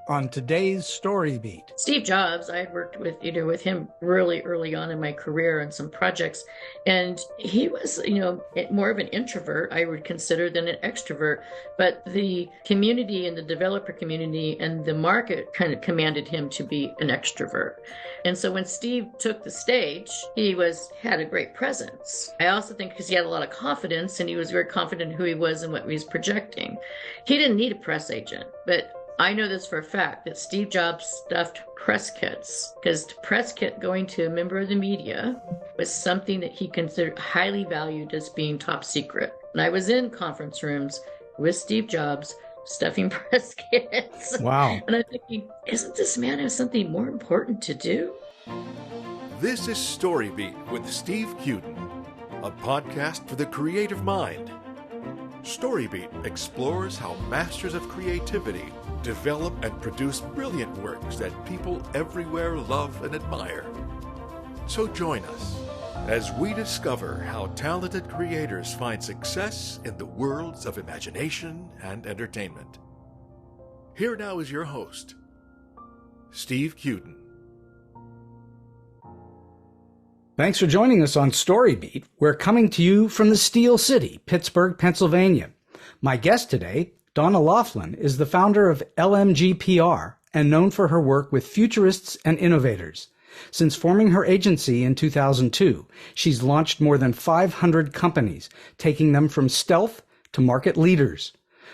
on today's Story Beat. Steve Jobs, I had worked with him really early on in my career on some projects, and he was, more of an introvert, I would consider, than an extrovert. But the community and the developer community and the market kind of commanded him to be an extrovert. And so when Steve took the stage, he had a great presence. I also think because he had a lot of confidence and he was very confident in who he was and what he was projecting. He didn't need a press agent, but I know this for a fact that Steve Jobs stuffed press kits because press kit going to a member of the media was something that he considered highly valued as being top secret. And I was in conference rooms with Steve Jobs stuffing press kits. Wow. And I'm thinking, isn't this man have something more important to do? This is StoryBeat with Steve Cuden, a podcast for the creative mind. StoryBeat explores how masters of creativity develop and produce brilliant works that people everywhere love and admire. So join us as we discover how talented creators find success in the worlds of imagination and entertainment. Here now is your host, Steve Cuden. Thanks for joining us on StoryBeat. We're coming to you from the Steel City, Pittsburgh, Pennsylvania. My guest today, Donna Loughlin, is the founder of LMGPR and known for her work with futurists and innovators. Since forming her agency in 2002, she's launched more than 500 companies, taking them from stealth to market leaders.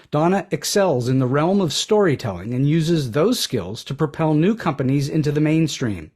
Donna excels in the realm of storytelling and uses those skills to propel new companies into the mainstream.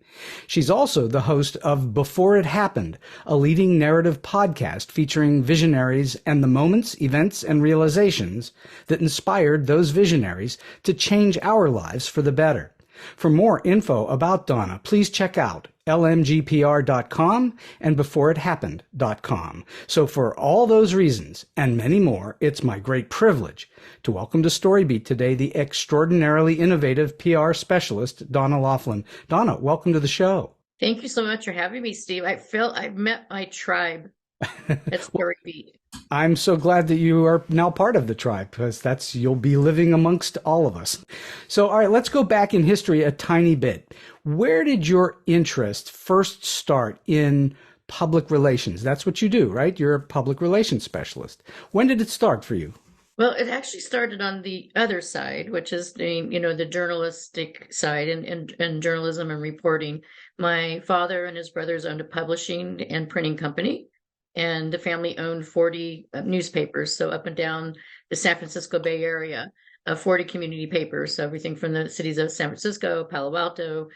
She's also the host of Before It Happened, a leading narrative podcast featuring visionaries and the moments, events, and realizations that inspired those visionaries to change our lives for the better. For more info about Donna, please check out lmgpr.com and beforeithappened.com. So for all those reasons and many more, it's my great privilege to welcome to StoryBeat today the extraordinarily innovative PR specialist, Donna Loughlin. Donna, welcome to the show. Thank you so much for having me, Steve. I feel I've met my tribe at StoryBeat. I'm so glad that you are now part of the tribe because you'll be living amongst all of us. So, all right, let's go back in history a tiny bit. Where did your interest first start in public relations? That's what you do, right? You're a public relations specialist. When did it start for you? Well, it actually started on the other side, which is the journalistic side and journalism and reporting. My father and his brothers owned a publishing and printing company. And the family owned 40 newspapers, so up and down the San Francisco Bay Area, 40 community papers, so everything from the cities of San Francisco, Palo Alto,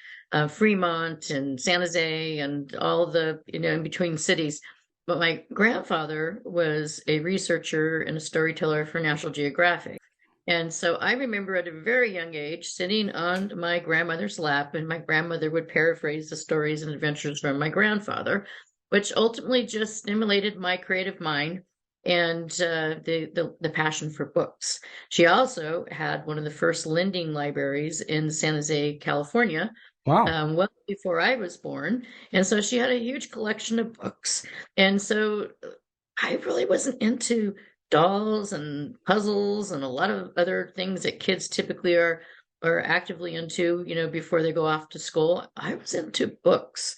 Fremont, and San Jose, and all the, in between cities. But my grandfather was a researcher and a storyteller for National Geographic. And so I remember at a very young age sitting on my grandmother's lap, and my grandmother would paraphrase the stories and adventures from my grandfather, which ultimately just stimulated my creative mind and the passion for books. She also had one of the first lending libraries in San Jose, California, Wow. well before I was born. And so she had a huge collection of books. And so I really wasn't into dolls and puzzles and a lot of other things that kids typically are actively into, before they go off to school. I was into books.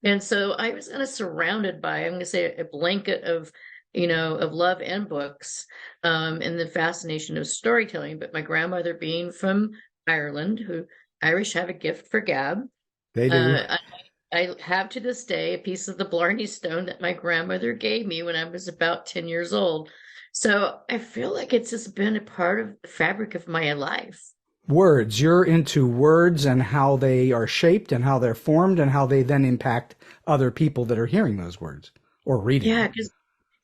And so I was kind of surrounded by, I'm going to say, a blanket of love and books, and the fascination of storytelling. But my grandmother being from Ireland, who Irish have a gift for gab. They do. I have to this day a piece of the Blarney Stone that my grandmother gave me when I was about 10 years old. So I feel like it's just been a part of the fabric of my life. Words. You're into words and how they are shaped and how they're formed and how they then impact other people that are hearing those words or reading. Yeah, because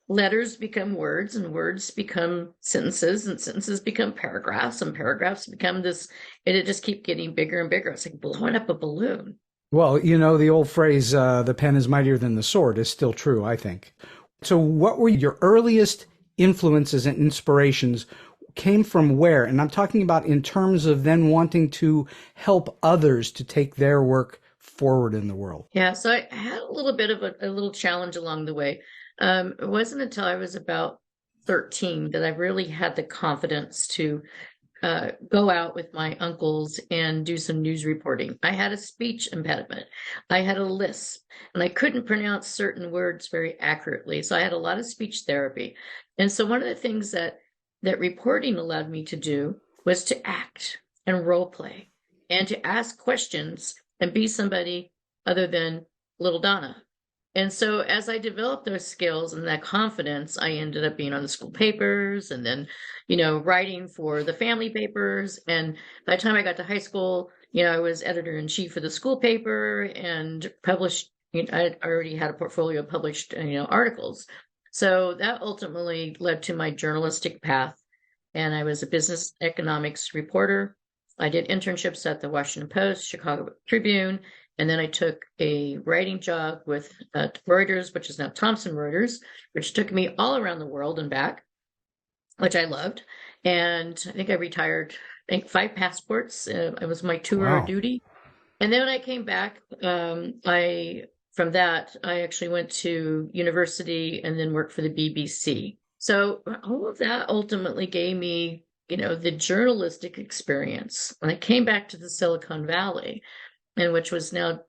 letters become words and words become sentences and sentences become paragraphs and paragraphs become this, and it just keeps getting bigger and bigger. It's like blowing up a balloon. Well, the old phrase, the pen is mightier than the sword is still true, I think. So what were your earliest influences and inspirations? Came from where? And I'm talking about in terms of then wanting to help others to take their work forward in the world. Yeah, so I had a little bit of a little challenge along the way. It wasn't until I was about 13 that I really had the confidence to go out with my uncles and do some news reporting. I had a speech impediment. I had a lisp, and I couldn't pronounce certain words very accurately. So I had a lot of speech therapy. And so one of the things that reporting allowed me to do was to act and role play and to ask questions and be somebody other than little Donna. And so as I developed those skills and that confidence, I ended up being on the school papers and then, writing for the family papers. And by the time I got to high school, I was editor-in-chief of the school paper and published, I already had a portfolio of published, articles. So that ultimately led to my journalistic path. And I was a business economics reporter. I did internships at the Washington Post, Chicago Tribune, and then I took a writing job with Reuters, which is now Thomson Reuters, which took me all around the world and back, which I loved. And I think I retired, 5 passports. It was my tour of duty. And then when I came back, from that, I actually went to university and then worked for the BBC. So all of that ultimately gave me, the journalistic experience. When I came back to the Silicon Valley, and which was now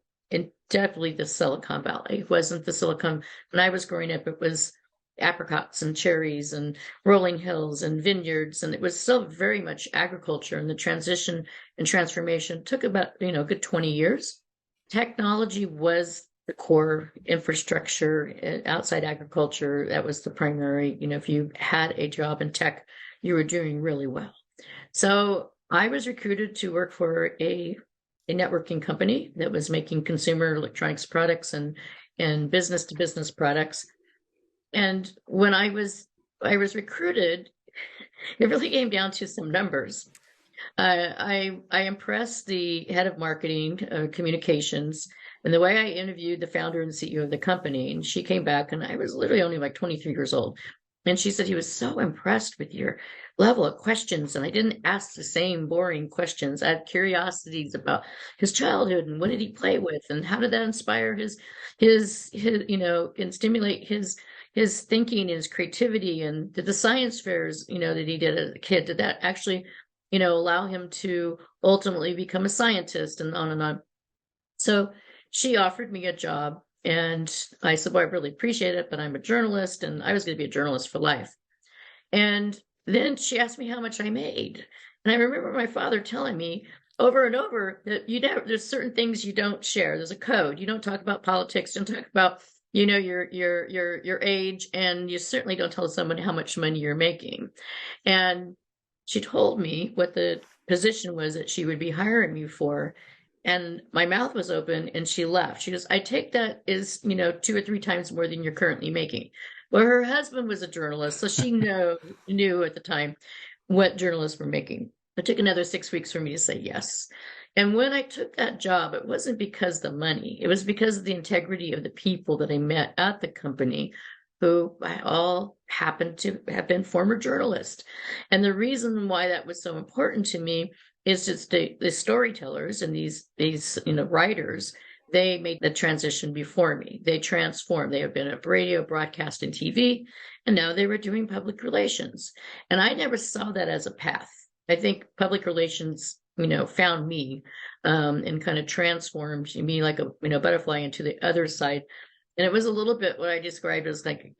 definitely the Silicon Valley. It wasn't the Silicon. When I was growing up, it was apricots and cherries and rolling hills and vineyards, and it was still very much agriculture. And the transition and transformation took about, a good 20 years. Technology was the core infrastructure outside agriculture. That was the primary, if you had a job in tech, you were doing really well. So I was recruited to work for a networking company that was making consumer electronics products and business to business products. And when I was recruited, it really came down to some numbers. I impressed the head of marketing, communications, and the way I interviewed the founder and CEO of the company, and she came back, and I was literally only like 23 years old. And she said he was so impressed with your level of questions. And I didn't ask the same boring questions. I had curiosities about his childhood and what did he play with and how did that inspire his and stimulate his thinking and his creativity. And did the science fairs, that he did as a kid, did that actually, allow him to ultimately become a scientist and on and on. So she offered me a job. And I said, well, I really appreciate it, but I'm a journalist and I was going to be a journalist for life. And then she asked me how much I made. And I remember my father telling me over and over that there's certain things you don't share. There's a code. You don't talk about politics. Don't talk about, your age. And you certainly don't tell someone how much money you're making. And she told me what the position was that she would be hiring me for. And my mouth was open and she left. She goes, I take that as, 2 or 3 times more than you're currently making. Well, her husband was a journalist, so she knew at the time what journalists were making. It took another 6 weeks for me to say yes. And when I took that job, it wasn't because of the money. It was because of the integrity of the people that I met at the company who all happened to have been former journalists. And the reason why that was so important to me is just the storytellers and these writers, they made the transition before me. They transformed. They have been at radio, broadcast, and TV, and now they were doing public relations. And I never saw that as a path. I think public relations, found me and kind of transformed me like a butterfly into the other side. And it was a little bit what I described as like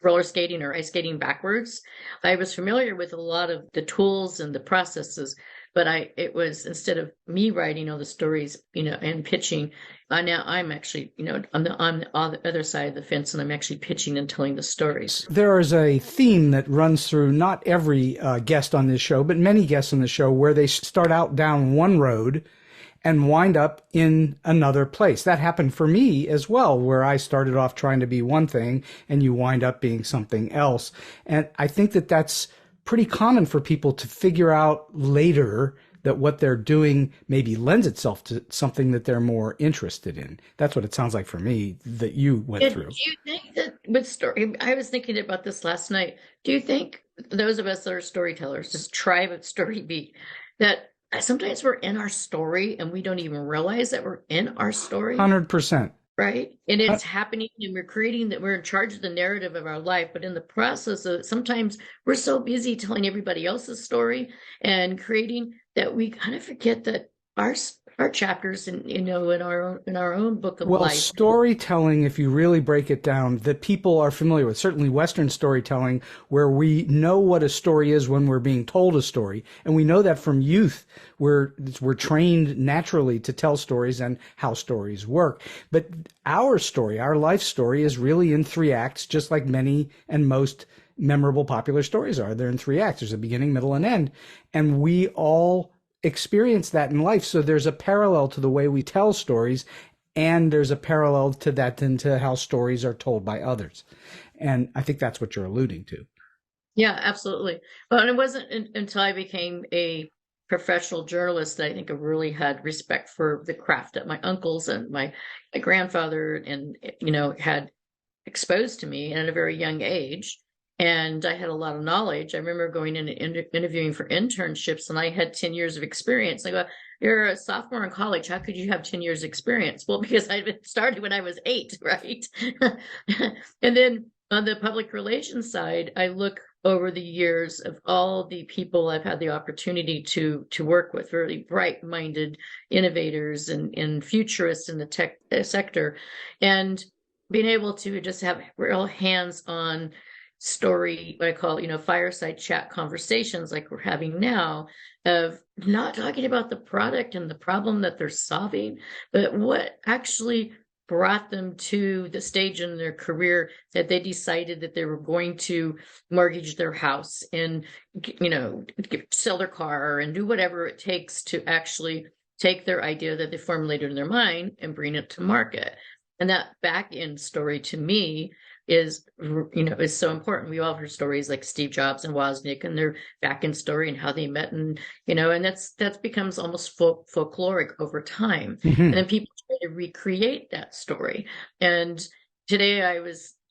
roller skating or ice skating backwards. I was familiar with a lot of the tools and the processes, but it was, instead of me writing all the stories, and pitching, I'm actually, on the other side of the fence, and I'm actually pitching and telling the stories. There is a theme that runs through not every guest on this show, but many guests on the show, where they start out down one road and wind up in another place. That happened for me as well, where I started off trying to be one thing and you wind up being something else. And I think that that's pretty common for people to figure out later that what they're doing maybe lends itself to something that they're more interested in. That's what it sounds like for me that you went through. Do you think that with story, I was thinking about this last night. Do you think those of us that are storytellers, this tribe of StoryBeat, that sometimes we're in our story and we don't even realize that we're in our story? 100%. Right. And Uh, it's happening, and we're creating that we're in charge of the narrative of our life. But in the process of sometimes we're so busy telling everybody else's story and creating that we kind of forget that our chapters in, in our own book of Well, life. storytelling, if you really break it down, that people are familiar with, certainly Western storytelling, where we know what a story is when we're being told a story. And we know that from youth, we're trained naturally to tell stories and how stories work. But our story, our life story, is really in 3 acts, just like many and most memorable popular stories are. They're in 3 acts. There's a beginning, middle, and end. And we all experience that in life. So there's a parallel to the way we tell stories, and there's a parallel to that into how stories are told by others. And I think that's what you're alluding to. Yeah, absolutely. But it wasn't until I became a professional journalist that I think I really had respect for the craft that my uncles and my grandfather and had exposed to me at a very young age. And I had a lot of knowledge. I remember going in and interviewing for internships, and I had 10 years of experience. I go, "You're a sophomore in college. How could you have 10 years experience?" Well, because I started when I was 8, right? And then on the public relations side, I look over the years of all the people I've had the opportunity to work with, really bright-minded innovators and futurists in the tech sector, and being able to just have real hands-on story, what I call, fireside chat conversations like we're having now, of not talking about the product and the problem that they're solving, but what actually brought them to the stage in their career that they decided that they were going to mortgage their house and, sell their car and do whatever it takes to actually take their idea that they formulated in their mind and bring it to market. And that back end story to me is so important. We all heard stories like Steve Jobs and Wozniak and their back end story and how they met, and and that becomes almost folkloric over time. Mm-hmm. And then people try to recreate that story. And today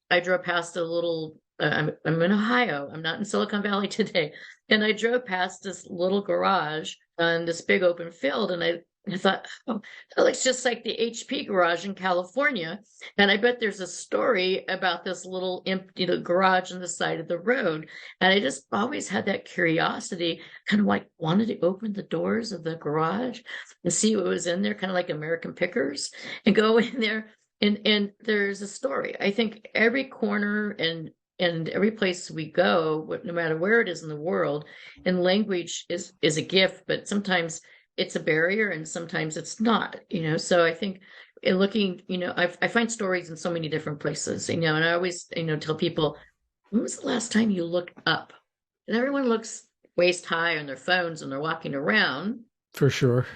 I drove past a little. I'm in Ohio. I'm not in Silicon Valley today, and I drove past this little garage on this big open field, and I thought, oh, that looks just like the HP garage in California. And I bet there's a story about this little empty garage on the side of the road. And I just always had that curiosity, kind of like wanted to open the doors of the garage and see what was in there, kind of like American Pickers, and go in there. And there's a story. I think every corner and every place we go, no matter where it is in the world, and language is a gift, but sometimes it's a barrier and sometimes it's not, so I think in looking, I find stories in so many different places, and I always, tell people, when was the last time you looked up? And everyone looks waist high on their phones and they're walking around. For sure.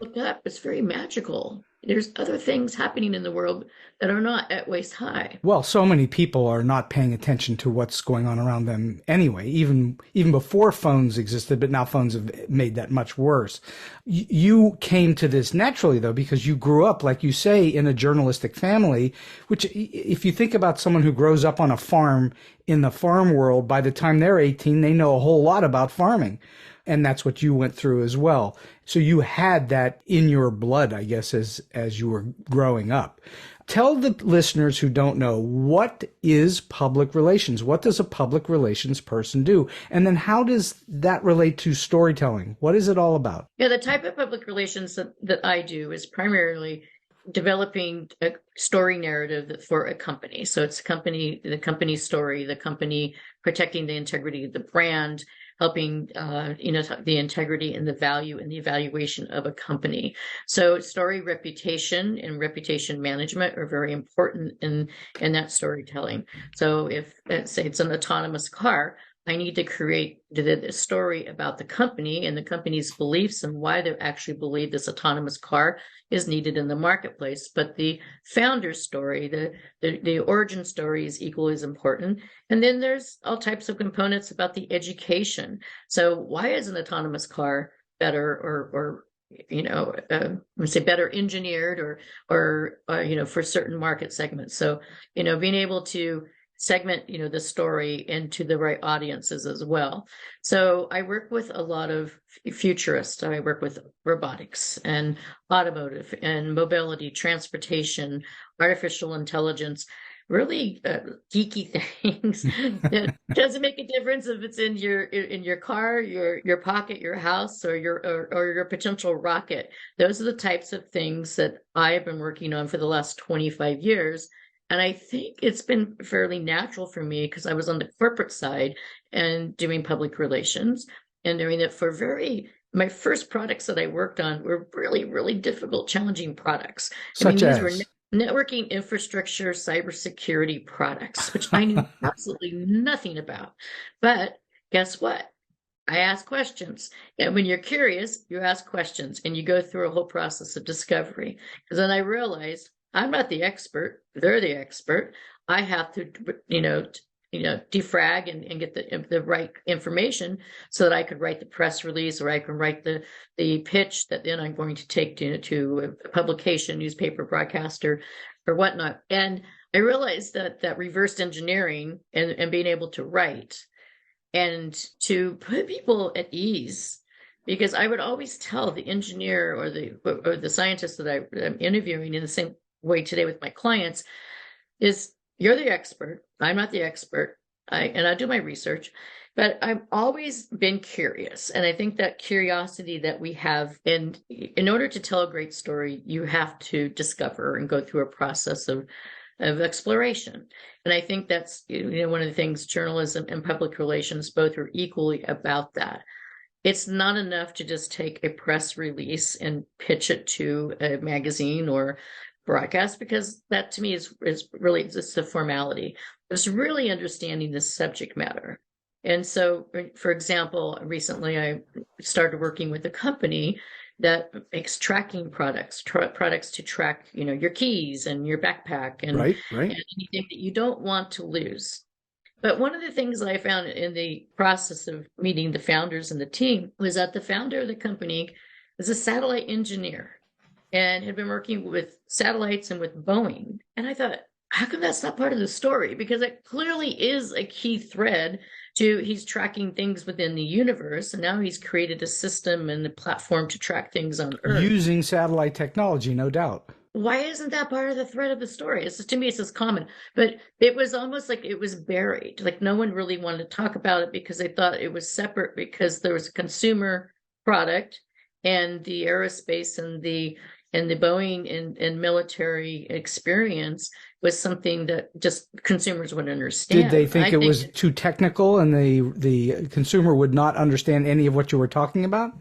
Look up. It's very magical. There's other things happening in the world that are not at waist high. Well, so many people are not paying attention to what's going on around them anyway, even before phones existed, but now phones have made that much worse. You came to this naturally, though, because you grew up, like you say, in a journalistic family, which if you think about someone who grows up on a farm in the farm world, by the time they're 18, they know a whole lot about farming. And that's what you went through as well. So you had that in your blood, I guess, as you were growing up. Tell the listeners who don't know, what is public relations? What does a public relations person do? And then how does that relate to storytelling? What is it all about? Yeah, the type of public relations that I do is primarily developing a story narrative for a company. So it's the company story, the company protecting the integrity of the brand, helping the integrity and the value and the evaluation of a company. So story reputation and reputation management are very important in that storytelling. So if, let's say it's an autonomous car, I need to create the story about the company and the company's beliefs and why they actually believe this autonomous car is needed in the marketplace. But the founder's story, the origin story is equally as important. And then there's all types of components about the education. So why is an autonomous car better or say better engineered or for certain market segments? So, being able to segment, the story into the right audiences as well. So I work with a lot of futurists. I work with robotics and automotive and mobility, transportation, artificial intelligence, really geeky things that doesn't make a difference if it's in your car, your pocket, your house, or your potential rocket. Those are the types of things that I have been working on for the last 25 years. And I think it's been fairly natural for me because I was on the corporate side and doing public relations and doing it for my first products that I worked on were really, really difficult, challenging products. Such these as were networking infrastructure, cybersecurity products, which I knew absolutely nothing about. But guess what? I ask questions. And when you're curious, you ask questions and you go through a whole process of discovery. Because then I realized I'm not the expert. They're the expert. I have to, defrag and get the right information so that I could write the press release, or I can write the pitch that then I'm going to take to a publication, newspaper, broadcaster, or whatnot. And I realized that reverse engineering and being able to write and to put people at ease, because I would always tell the engineer or the scientist that I'm interviewing in the same way today with my clients is, you're the expert. I'm not the expert. I do my research, but I've always been curious. And I think that curiosity that we have, and in order to tell a great story, you have to discover and go through a process of exploration. And I think that's one of the things journalism and public relations both are equally about that. It's not enough to just take a press release and pitch it to a magazine or broadcast, because that to me is really just a formality. It's really understanding the subject matter. And so, for example, recently I started working with a company that makes tracking products to track, your keys and your backpack and anything that you don't want to lose. But one of the things I found in the process of meeting the founders and the team was that the founder of the company is a satellite engineer and had been working with satellites and with Boeing. And I thought, how come that's not part of the story? Because it clearly is a key thread to, he's tracking things within the universe, and now he's created a system and a platform to track things on Earth. Using satellite technology, no doubt. Why isn't that part of the thread of the story? To me, it's just common, but it was almost like it was buried. Like no one really wanted to talk about it because they thought it was separate, because there was a consumer product and the aerospace and the Boeing and military experience was something that just consumers would understand. Did they think it was too technical and the consumer would not understand any of what you were talking about?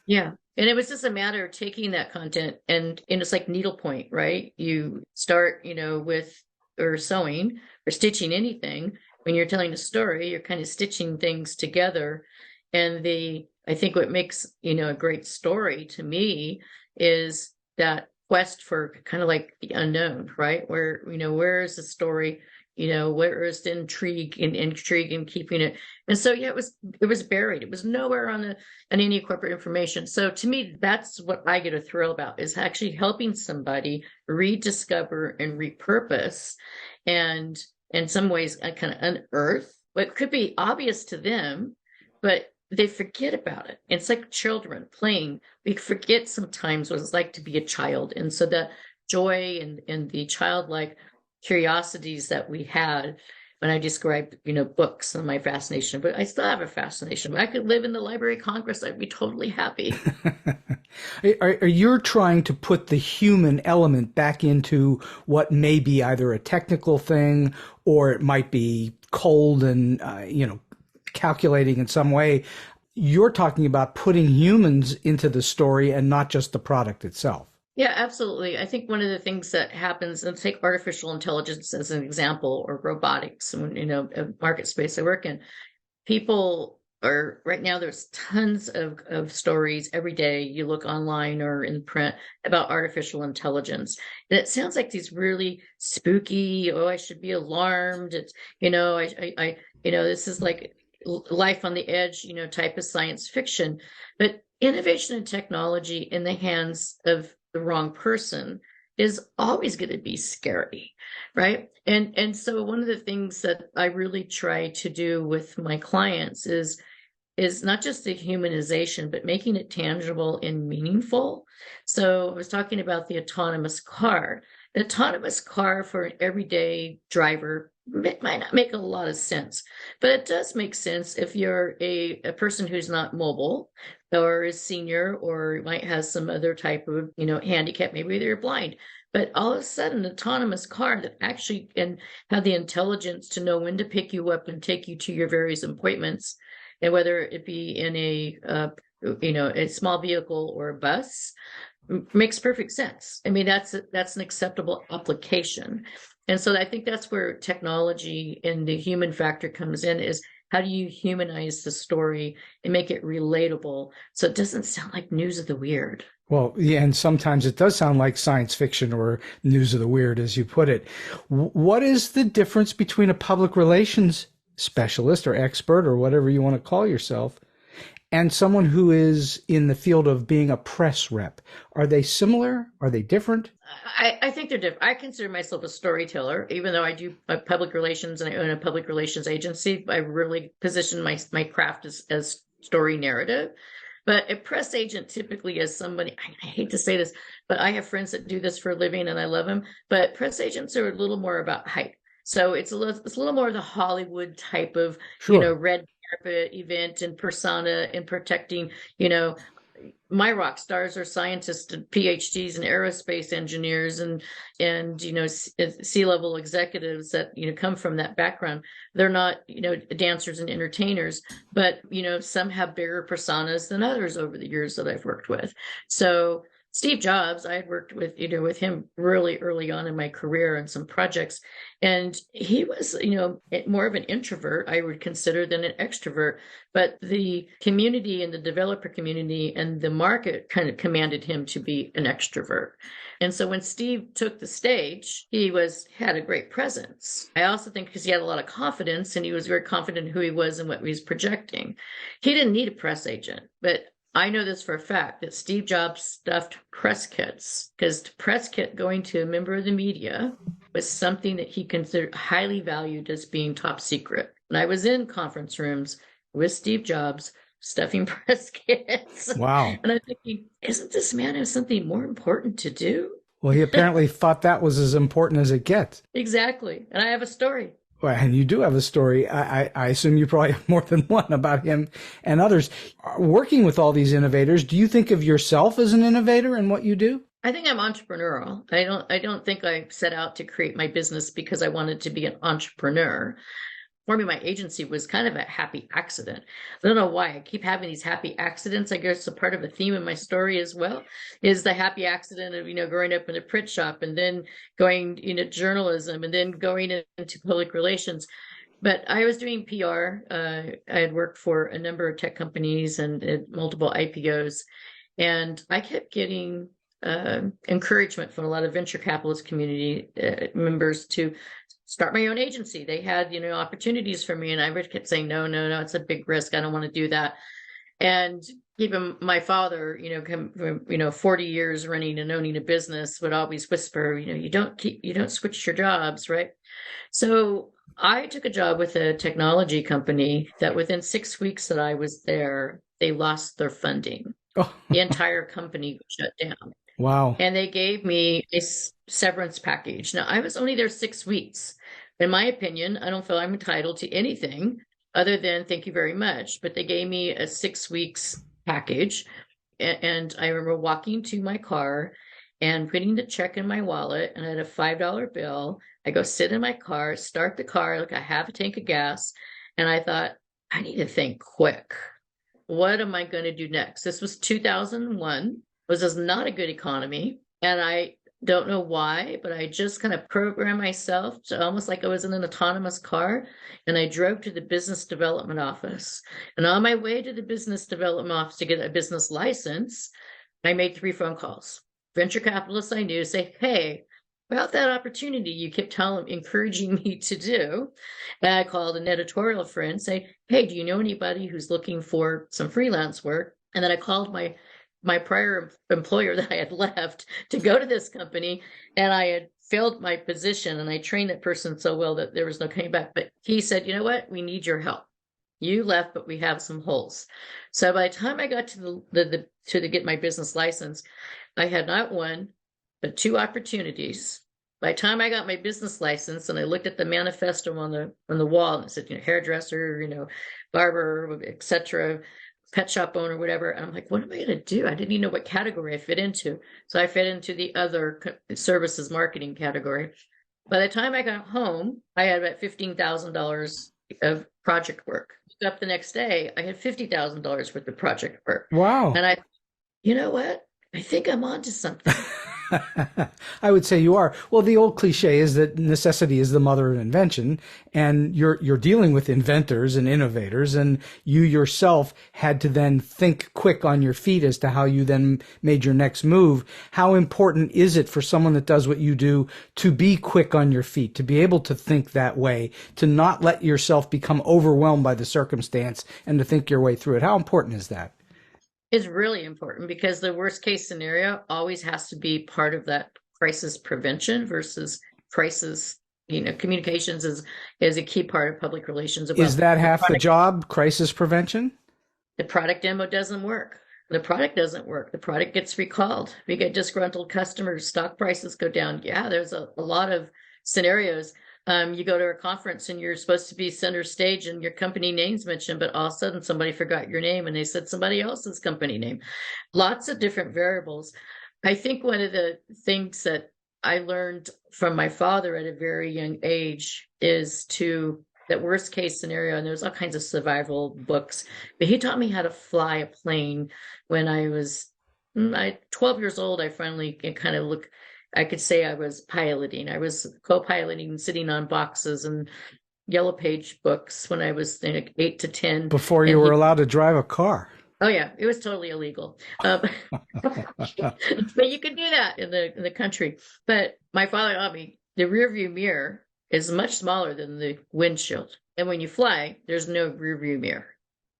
Yeah. And it was just a matter of taking that content and it's like needlepoint, right? You start, with or sewing or stitching anything. When you're telling a story, you're kind of stitching things together. And I think what makes, a great story to me is that quest for kind of like the unknown, right? Where, where is the story? Where is the intrigue and keeping it? And so, yeah, it was buried. It was nowhere on any corporate information. So to me, that's what I get a thrill about, is actually helping somebody rediscover and repurpose, and in some ways, kind of unearth what could be obvious to them, but they forget about it. It's like children playing. We forget sometimes what it's like to be a child. And so the joy and the childlike curiosities that we had when I described, books and my fascination, but I still have a fascination. If I could live in the Library of Congress, I'd be totally happy. Are you trying to put the human element back into what may be either a technical thing, or it might be cold and, calculating in some way? You're talking about putting humans into the story and not just the product itself. Yeah, absolutely. I think one of the things that happens, and take artificial intelligence as an example, or robotics, a market space I work in, people are, right now there's tons of stories every day. You look online or in print about artificial intelligence. And it sounds like these really spooky, I should be alarmed. It's, this is like life on the edge, type of science fiction. But innovation and technology in the hands of the wrong person is always going to be scary, right? And so one of the things that I really try to do with my clients is not just the humanization, but making it tangible and meaningful. So I was talking about the autonomous car. The autonomous car for an everyday driver might not make a lot of sense, but it does make sense if you're a person who's not mobile or is senior or might have some other type of, handicap. Maybe they're blind. But all of a sudden, an autonomous car that actually can have the intelligence to know when to pick you up and take you to your various appointments, and whether it be in a small vehicle or a bus, makes perfect sense. I mean, that's an acceptable application. And so I think that's where technology and the human factor comes in, is how do you humanize the story and make it relatable so it doesn't sound like news of the weird? Well, yeah, and sometimes it does sound like science fiction or news of the weird, as you put it. What is the difference between a public relations specialist or expert or whatever you want to call yourself and someone who is in the field of being a press rep? Are they similar? Are they different? I think they're different. I consider myself a storyteller, even though I do public relations and I own a public relations agency. I really position my craft as story narrative. But a press agent typically is somebody, I hate to say this, but I have friends that do this for a living and I love them. But press agents are a little more about hype. So it's a little more of the Hollywood type of, Sure. red carpet event and persona and protecting, my rock stars are scientists and PhDs and aerospace engineers and C-level executives that come from that background. They're not dancers and entertainers, but some have bigger personas than others over the years that I've worked with. So Steve Jobs, I had worked with with him really early on in my career on some projects, and he was more of an introvert, I would consider, than an extrovert. But the community and the developer community and the market kind of commanded him to be an extrovert. And so when Steve took the stage, he had a great presence. I also think because he had a lot of confidence and he was very confident in who he was and what he was projecting. He didn't need a press agent, but I know this for a fact that Steve Jobs stuffed press kits, because the press kit going to a member of the media was something that he considered highly valued as being top secret. And I was in conference rooms with Steve Jobs stuffing press kits. Wow. And I'm thinking, isn't this man have something more important to do? Well, he apparently thought that was as important as it gets. Exactly. And I have a story. Well, and you do have a story. I assume you probably have more than one about him and others. Working with all these innovators, do you think of yourself as an innovator in what you do? I think I'm entrepreneurial. I don't think I set out to create my business because I wanted to be an entrepreneur. For me, my agency was kind of a happy accident. I don't know why I keep having these happy accidents. I guess a part of a theme in my story as well is the happy accident of, growing up in a print shop and then going into journalism and then going into public relations. But I was doing PR. I had worked for a number of tech companies and multiple IPOs. And I kept getting encouragement from a lot of venture capitalist community members to start my own agency. They had, opportunities for me, and I kept saying, no, it's a big risk. I don't want to do that. And even my father, 40 years running and owning a business, would always whisper, you don't switch your jobs, right? So I took a job with a technology company that within 6 weeks that I was there, they lost their funding. Oh. The entire company shut down. Wow. And they gave me a severance package. Now, I was only there 6 weeks. In my opinion, I don't feel I'm entitled to anything other than thank you very much. But they gave me a 6 weeks package. And I remember walking to my car and putting the check in my wallet, and I had a $5 bill. I go sit in my car, start the car, like I have a tank of gas. And I thought, I need to think quick. What am I going to do next? This was 2001. This is not a good economy. And I don't know why, but I just kind of programmed myself to almost like I was in an autonomous car. And I drove to the business development office. And on my way to the business development office to get a business license, I made 3 phone calls. Venture capitalists I knew say, hey, about that opportunity you kept encouraging me to do. And I called an editorial friend, say, hey, do you know anybody who's looking for some freelance work? And then I called my my prior employer that I had left to go to this company, and I had failed my position, and I trained that person so well that there was no coming back. But he said, you know what? We need your help. You left, but we have some holes. So by the time I got to get my business license, I had not one, but two opportunities. By the time I got my business license and I looked at the manifesto on the wall, and it said, hairdresser, barber, etc., pet shop owner, whatever. And I'm like, what am I going to do? I didn't even know what category I fit into. So I fit into the other services marketing category. By the time I got home, I had about $15,000 of project work. Up the next day, I had $50,000 worth of project work. Wow. And you know what? I think I'm onto something. I would say you are. Well, the old cliche is that necessity is the mother of invention, and you're dealing with inventors and innovators, and you yourself had to then think quick on your feet as to how you then made your next move. How important is it for someone that does what you do to be quick on your feet, to be able to think that way, to not let yourself become overwhelmed by the circumstance and to think your way through it? How important is that? Is really important, because the worst case scenario always has to be part of that crisis prevention versus crisis. Communications is a key part of public relations. Is that half the job, crisis prevention? The product demo doesn't work. The product doesn't work. The product gets recalled. We get disgruntled customers. Stock prices go down. Yeah, there's a lot of scenarios. You go to a conference and you're supposed to be center stage and your company name's mentioned, but all of a sudden somebody forgot your name and they said somebody else's company name. Lots of different variables. I think one of the things that I learned from my father at a very young age is that worst case scenario, and there's all kinds of survival books, but he taught me how to fly a plane when I was 12 years old. I finally I could say I was piloting. I was co-piloting, sitting on boxes and yellow page books when I was 8 to 10. Before you were allowed to drive a car. Oh yeah, it was totally illegal. But you could do that in the country. But my father taught me the rear view mirror is much smaller than the windshield. And when you fly, there's no rear view mirror.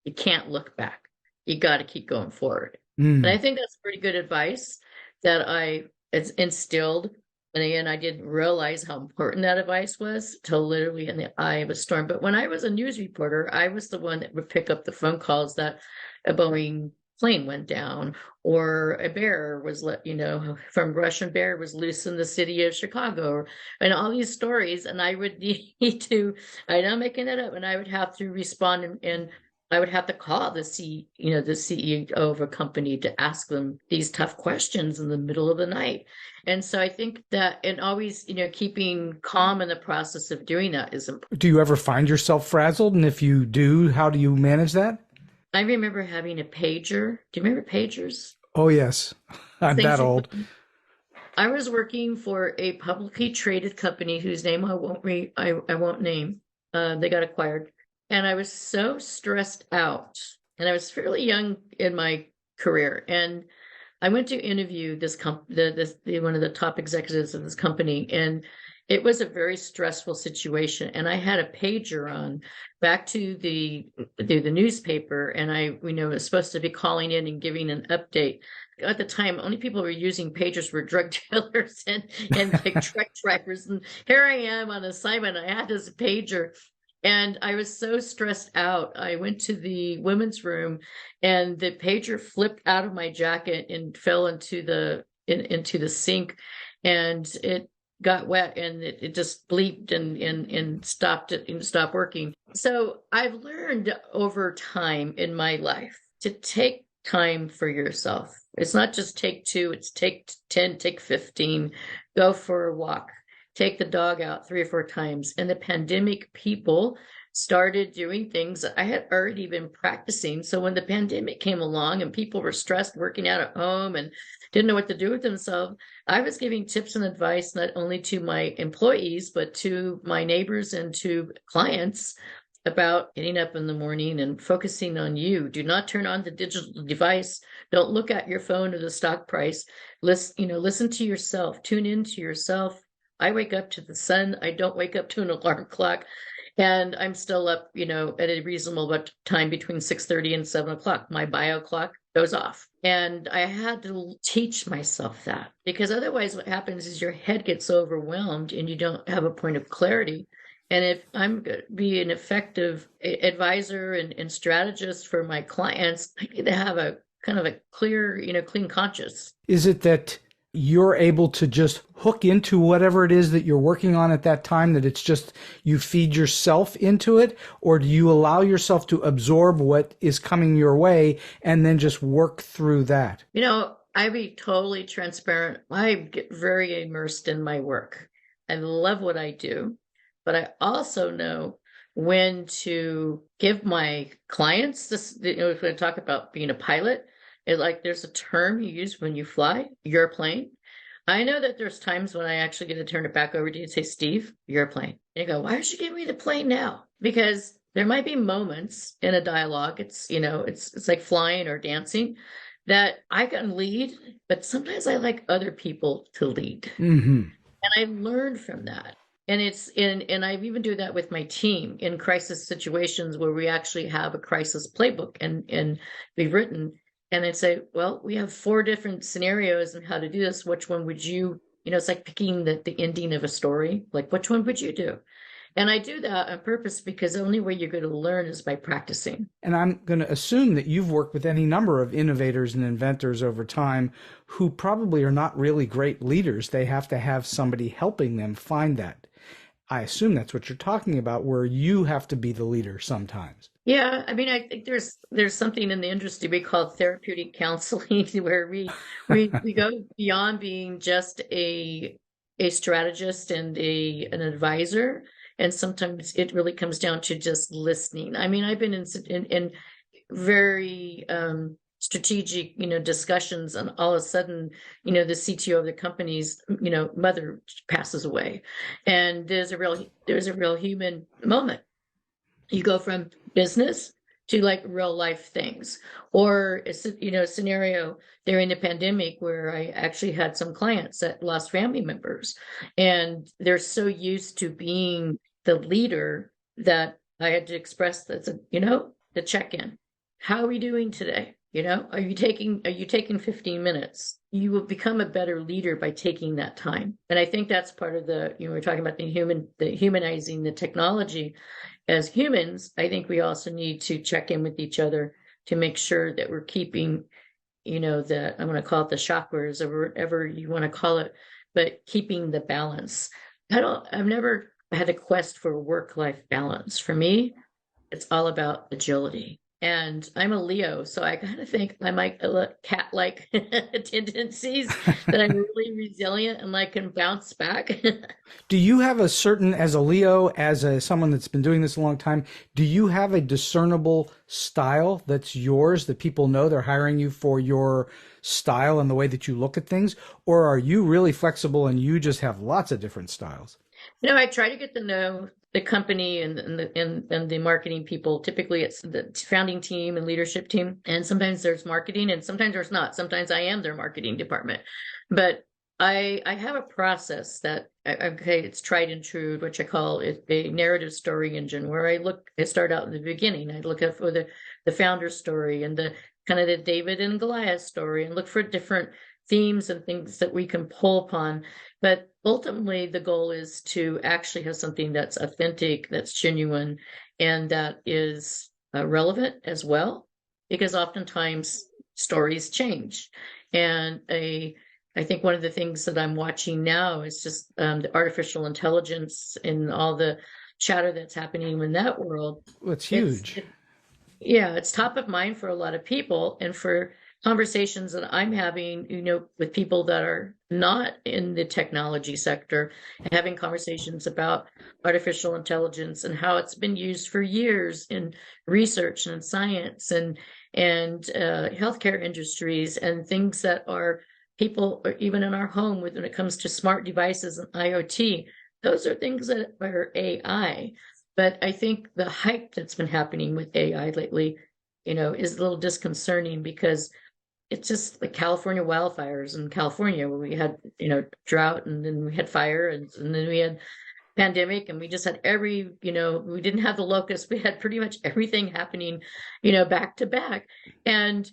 You can't look back. You got to keep going forward. And I think that's pretty good advice that it's instilled. And again, I didn't realize how important that advice was till literally in the eye of a storm. But when I was a news reporter, I was the one that would pick up the phone calls that a Boeing plane went down, or a bear was from Russian bear was loose in the city of Chicago, and all these stories. And I would need to, I'm not making it up, and I would have to respond and I would have to call the CEO of a company to ask them these tough questions in the middle of the night. And so I think that, and always, keeping calm in the process of doing that is important. Do you ever find yourself frazzled? And if you do, how do you manage that? I remember having a pager. Do you remember pagers? Oh, yes. I'm that old. I was working for a publicly traded company whose name I won't name. They got acquired. And I was so stressed out, and I was fairly young in my career. And I went to interview one of the top executives of this company, and it was a very stressful situation. And I had a pager on back to the newspaper, and I was supposed to be calling in and giving an update. At the time, only people who were using pagers were drug dealers and like truck drivers. And here I am on assignment. I had this pager. And I was so stressed out. I went to the women's room, and the pager flipped out of my jacket and fell into the sink, and it got wet, and it just bleeped and stopped working. So I've learned over time in my life to take time for yourself. It's not just take 2, it's take 10, take 15, go for a walk. Take the dog out 3 or 4 times. And the pandemic, people started doing things that I had already been practicing. So when the pandemic came along and people were stressed working out at home and didn't know what to do with themselves, I was giving tips and advice not only to my employees, but to my neighbors and to clients about getting up in the morning and focusing on you. Do not turn on the digital device. Don't look at your phone or the stock price. Listen to yourself. Tune into yourself. I wake up to the sun. I don't wake up to an alarm clock. And I'm still up, at a reasonable time between 6:30 and 7 o'clock. My bio clock goes off. And I had to teach myself that, because otherwise what happens is your head gets overwhelmed and you don't have a point of clarity. And if I'm going to be an effective advisor and strategist for my clients, I need to have a kind of a clear, clean conscience. Is it that you're able to just hook into whatever it is that you're working on at that time, that it's just you feed yourself into it? Or do you allow yourself to absorb what is coming your way and then just work through that? I be totally transparent. I get very immersed in my work. I love what I do, but I also know when to give my clients this. If we talk about being a pilot, there's a term you use when you fly your plane. I know that there's times when I actually get to turn it back over to you and say, Steve, your plane. And you go, why don't you give me the plane now? Because there might be moments in a dialogue. It's like flying or dancing that I can lead, but sometimes I like other people to lead. Mm-hmm. And I learned from that. And I even do that with my team in crisis situations where we actually have a crisis playbook and we've written. And they'd say, well, we have 4 different scenarios on how to do this. Which one would you, it's like picking the ending of a story. Like, which one would you do? And I do that on purpose because the only way you're going to learn is by practicing. And I'm going to assume that you've worked with any number of innovators and inventors over time who probably are not really great leaders. They have to have somebody helping them find that. I assume that's what you're talking about, where you have to be the leader sometimes. Yeah, I mean, I think there's something in the industry we call therapeutic counseling, where we go beyond being just a strategist and an advisor, and sometimes it really comes down to just listening. I mean, I've been in very strategic, discussions, and all of a sudden, the CTO of the company's, mother passes away, and there's a real human moment. You go from business to like real life things, or a scenario during the pandemic where I actually had some clients that lost family members, and they're so used to being the leader that I had to express that, the check-in. How are we doing today? Are you taking 15 minutes? You will become a better leader by taking that time. And I think that's part of we're talking about the humanizing the technology. As humans, I think we also need to check in with each other to make sure that we're keeping, I'm going to call it the chakras or whatever you want to call it, but keeping the balance. I've never had a quest for work-life balance. For me, it's all about agility. And I'm a Leo, so I kind of think I might cat-like tendencies, that I'm really resilient and can bounce back. Do you have as a Leo, someone that's been doing this a long time, do you have a discernible style that's yours, that people know they're hiring you for your style and the way that you look at things? Or are you really flexible and you just have lots of different styles? I try to get to know the company and the marketing people. Typically it's the founding team and leadership team. And sometimes there's marketing and sometimes there's not. Sometimes I am their marketing department. But I have a process that, it's tried and true, which I call it a narrative story engine, where I start out in the beginning. I look at for the founder story and the kind of the David and Goliath story, and look for different themes and things that we can pull upon. But ultimately, the goal is to actually have something that's authentic, that's genuine, and that is relevant as well, because oftentimes stories change. And I think one of the things that I'm watching now is just the artificial intelligence and all the chatter that's happening in that world. Well, it's huge. It's top of mind for a lot of people, and for conversations that I'm having, with people that are not in the technology sector, and having conversations about artificial intelligence and how it's been used for years in research and science and healthcare industries, and things that are people, or even in our home, when it comes to smart devices and IoT. Those are things that are AI. But I think the hype that's been happening with AI lately, is a little disconcerting, because it's just like California wildfires in California, where we had, drought, and then we had fire, and then we had pandemic, and we just had we didn't have the locusts. We had pretty much everything happening, back to back. And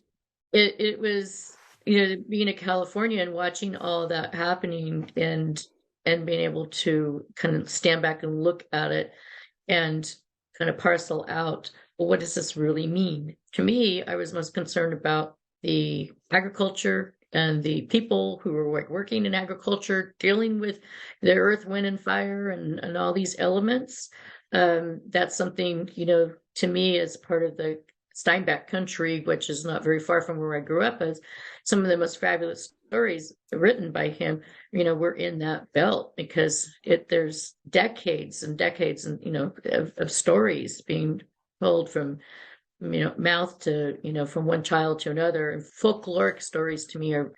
it was, being a Californian and watching all that happening and being able to kind of stand back and look at it and kind of parcel out, well, what does this really mean? To me, I was most concerned about the agriculture and the people who were working in agriculture, dealing with the earth, wind, and fire and all these elements. That's something, to me, as part of the Steinbeck country, which is not very far from where I grew up, as some of the most fabulous stories written by him, were in that belt, because there's decades and decades and, of stories being told from, mouth to, from one child to another. And folkloric stories to me are,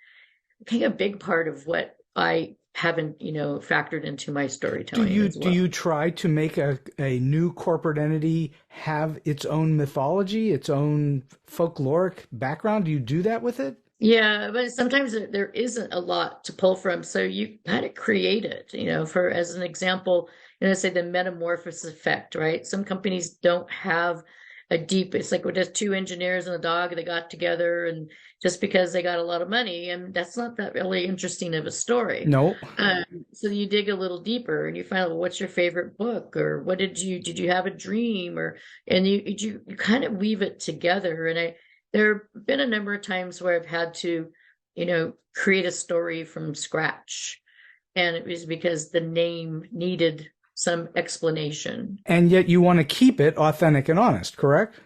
I think, a big part of what I haven't, factored into my storytelling. Do you try to make a new corporate entity have its own mythology, its own folkloric background? Do you do that with it? Yeah, but sometimes there isn't a lot to pull from, so you kind of create it. For as an example, say the metamorphosis effect, right? Some companies don't have a deep. It's like with just two engineers and a dog, they got together, and just because they got a lot of money, and that's not that really interesting of a story. No. So you dig a little deeper and you find out, well, what's your favorite book, or what did you have a dream, and you kind of weave it together. And there have been a number of times where I've had to, create a story from scratch, and it was because the name needed some explanation. And yet you want to keep it authentic and honest, correct?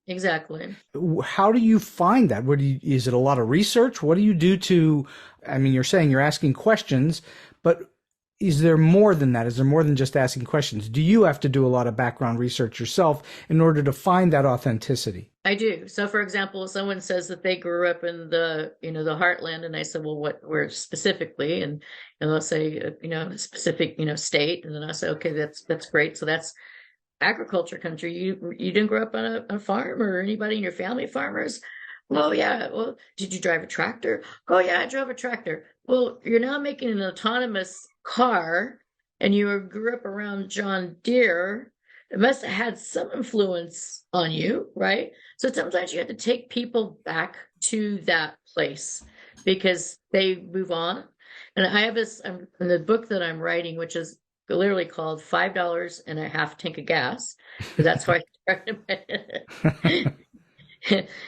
Exactly. How do you find that? Is it a lot of research? What do you do to, you're saying you're asking questions, but is there more than that? Is there more than just asking questions? Do you have to do a lot of background research yourself in order to find that authenticity? I do. So, for example, if someone says that they grew up in the, the heartland, and I said, well, where specifically? And they'll say, a specific, state. And then I say, okay, that's great. So that's agriculture country. You didn't grow up on a farm, or anybody in your family farmers? Well, yeah. Well, did you drive a tractor? Oh, yeah, I drove a tractor. Well, you're now making an autonomous car, and you grew up around John Deere. It must have had some influence on you, right? So sometimes you have to take people back to that place because they move on. And I have this in the book that I'm writing, which is literally called $5.50 tank of gas, because that's why I started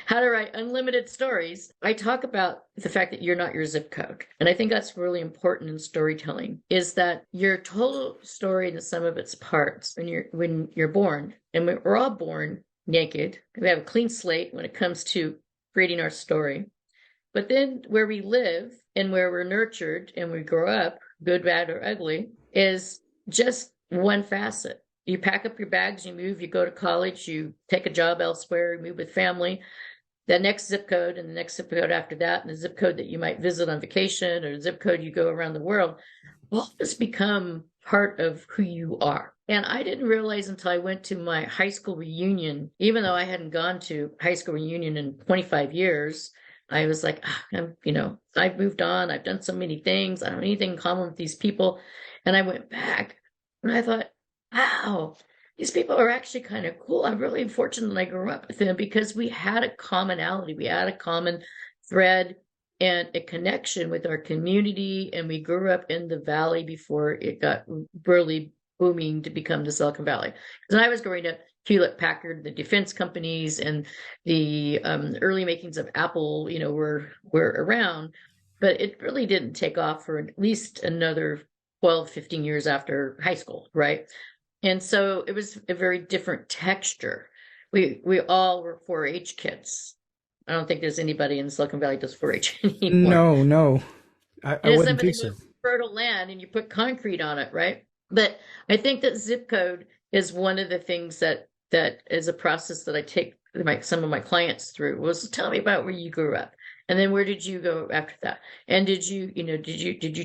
how to write unlimited stories. I talk about the fact that you're not your zip code. And I think that's really important in storytelling, is that your total story in the sum of its parts when you're born, and we're all born naked. We have a clean slate when it comes to creating our story. But then where we live and where we're nurtured and we grow up, good, bad, or ugly, is just one facet. You pack up your bags, you move, you go to college, you take a job elsewhere, you move with family, the next zip code and the next zip code after that, and the zip code that you might visit on vacation, or the zip code you go around the world, all this become part of who you are. And I didn't realize until I went to my high school reunion, even though I hadn't gone to high school reunion in 25 years, I was like, I've moved on, I've done so many things, I don't have anything in common with these people. And I went back and I thought, wow, these people are actually kind of cool. I'm really fortunate that I grew up with them, because we had a commonality. We had a common thread and a connection with our community. And we grew up in the Valley before it got really booming to become the Silicon Valley. Because when I was growing up, Hewlett-Packard, the defense companies, and the early makings of Apple, were around. But it really didn't take off for at least another 12, 15 years after high school, right? And so it was a very different texture. We all were 4-H kids. I don't think there's anybody in Silicon Valley does 4-H anymore. No. I wouldn't think so. Fertile land, and you put concrete on it, right? But I think that zip code is one of the things that is a process that I take some of my clients through. Was, tell me about where you grew up. And then where did you go after that? And did you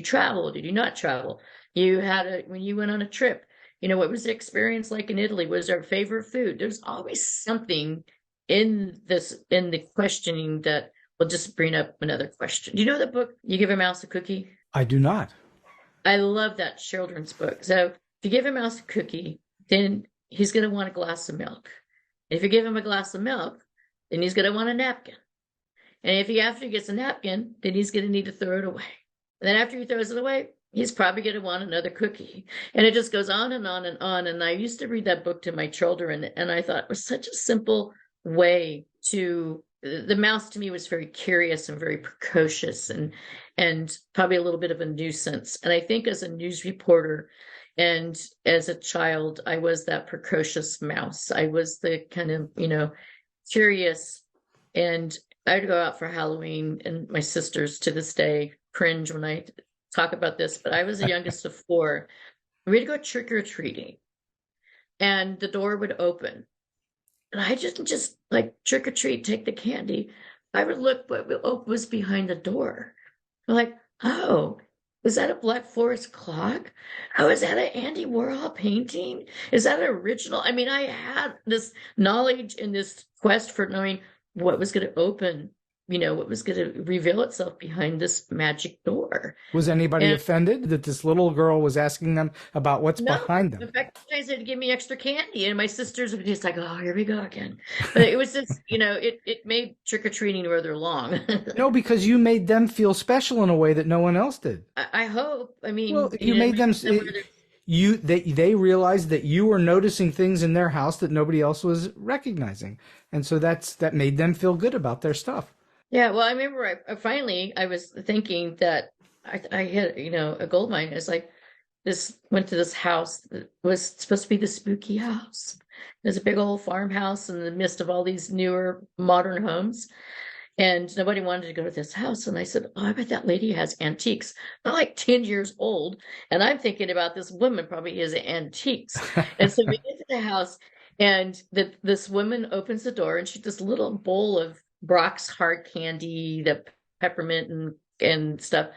travel? Did you not travel? When you went on a trip, what was the experience like in Italy? What was our favorite food? There's always something in the questioning that will just bring up another question. Do you know the book, You Give a Mouse a Cookie? I do not. I love that children's book. So if you give a mouse a cookie, then he's going to want a glass of milk. If you give him a glass of milk, then he's going to want a napkin. And if he after he gets a napkin, then he's going to need to throw it away. And then after he throws it away, he's probably going to want another cookie. And it just goes on and on and on. And I used to read that book to my children, and I thought it was such a simple way to, the mouse to me was very curious and very precocious and probably a little bit of a nuisance. And I think as a news reporter and as a child, I was that precocious mouse. I was the kind of, curious. And I'd go out for Halloween, and my sisters to this day cringe when I talk about this, but I was the youngest of four. We'd go trick-or-treating, and the door would open. And I didn't just like trick or treat, take the candy. I would look what was behind the door. I'm like, oh, is that a Black Forest clock? Oh, is that an Andy Warhol painting? Is that an original? I mean, I had this knowledge and this quest for knowing what was going to open, what was going to reveal itself behind this magic door. Was anybody offended that this little girl was asking them about what's behind them? In fact, they said to give me extra candy, and my sisters were just like, oh, here we go again. But it was just, it made trick-or-treating rather long. No, because you made them feel special in a way that no one else did. I hope. I mean, well, you made them. They realized that you were noticing things in their house that nobody else was recognizing, and so that made them feel good about their stuff. Yeah, well, I remember I was thinking that I hit, a gold mine. It's like went to this house that was supposed to be the spooky house. There's a big old farmhouse in the midst of all these newer modern homes. And nobody wanted to go to this house. And I said, oh, I bet that lady has antiques. I'm like 10 years old. And I'm thinking about this woman probably has antiques. And so we get to the house, and this woman opens the door, and she's this little bowl of Brock's hard candy, the peppermint and stuff,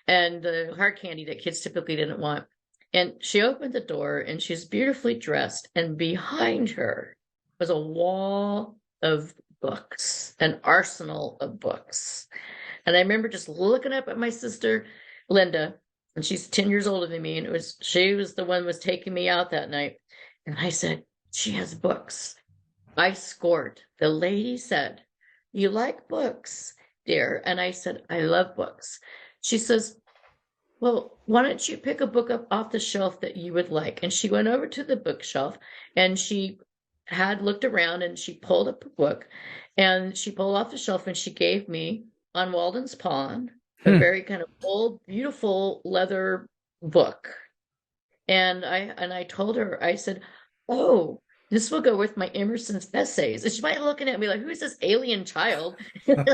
and the hard candy that kids typically didn't want. And she opened the door, and she's beautifully dressed, and behind her was a wall of books, an arsenal of books. And I remember just looking up at my sister Linda, and she's 10 years older than me, and she was the one who was taking me out that night. And I said, she has books. I scored. The lady said, you like books, dear? And I said, I love books. She says, well, why don't you pick a book up off the shelf that you would like? And she went over to the bookshelf, and she had looked around, and she pulled up a book, and she pulled off the shelf, and she gave me On Walden's Pond, a very kind of old, beautiful leather book. And I told her, I said, oh, this will go with my Emerson's essays. And she might be looking at me like, who's this alien child? And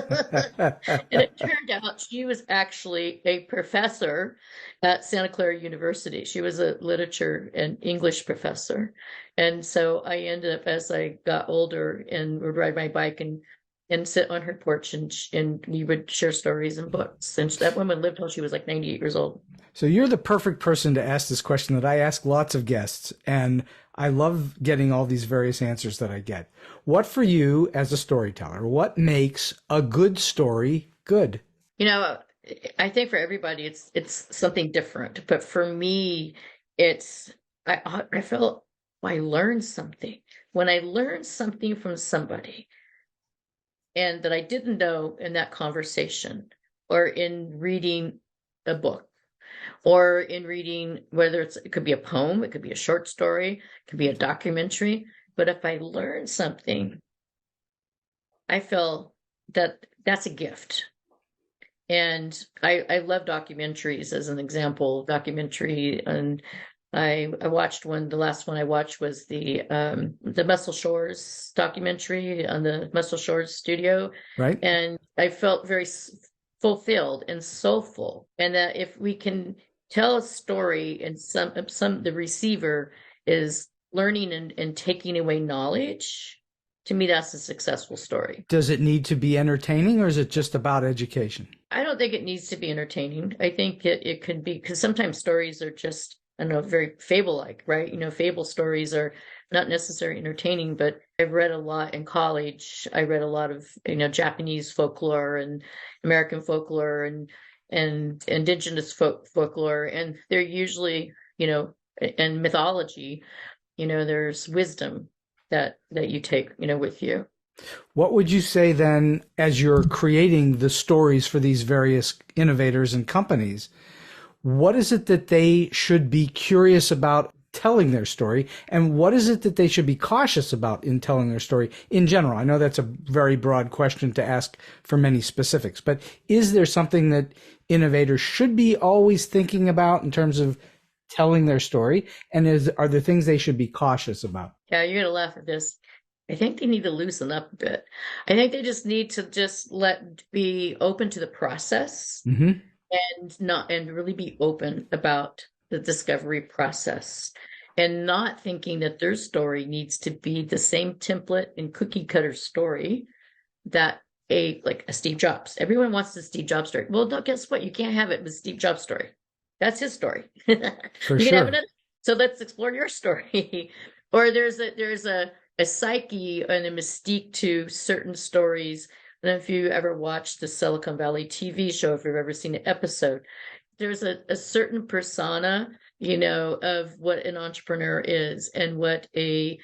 it turned out she was actually a professor at Santa Clara University. She was a literature and English professor. And so I ended up, as I got older, and would ride my bike and sit on her porch, and we would share stories and books. And that woman lived till she was like 98 years old. So you're the perfect person to ask this question that I ask lots of guests, and I love getting all these various answers that I get. What for you as a storyteller, what makes a good story good? I think for everybody it's something different, but for me, I feel I learned something. When I learned something from somebody, and that I didn't know in that conversation, or in reading a book, or in reading, whether it could be a poem, it could be a short story, it could be a documentary. But if I learn something, I feel that that's a gift. And I love documentaries. As an example, documentary, and I watched one. The last one I watched was the Muscle Shores documentary on the Muscle Shores studio, right? And I felt very fulfilled and soulful. And that if we can tell a story, and the receiver is learning and taking away knowledge, to me, that's a successful story. Does it need to be entertaining, or is it just about education? I don't think it needs to be entertaining. I think it could be, because sometimes stories are just, I don't know, very fable-like, right? Fable stories are not necessarily entertaining, but I've read a lot in college. I read a lot of, Japanese folklore and American folklore and indigenous folklore, and they're usually, and mythology, there's wisdom that you take, with you. What would you say then, as you're creating the stories for these various innovators and companies, what is it that they should be curious about telling their story, and what is it that they should be cautious about in telling their story in general? I know that's a very broad question to ask for many specifics, but is there something that innovators should be always thinking about in terms of telling their story, and are there things they should be cautious about? Yeah, you're gonna laugh at this. I think they need to loosen up a bit. I think they just need to be open to the process, Mm-hmm. and really be open about the discovery process, and not thinking that their story needs to be the same template and cookie cutter story that a Steve Jobs. Everyone wants the Steve Jobs story. Well, no, guess what? You can't have it with Steve Jobs' story. That's his story. For You can have sure. it. So let's explore your story. Or there's a psyche and a mystique to certain stories. And if you ever watched the Silicon Valley TV show, if you've ever seen an episode, there's a certain persona, of what an entrepreneur is and what a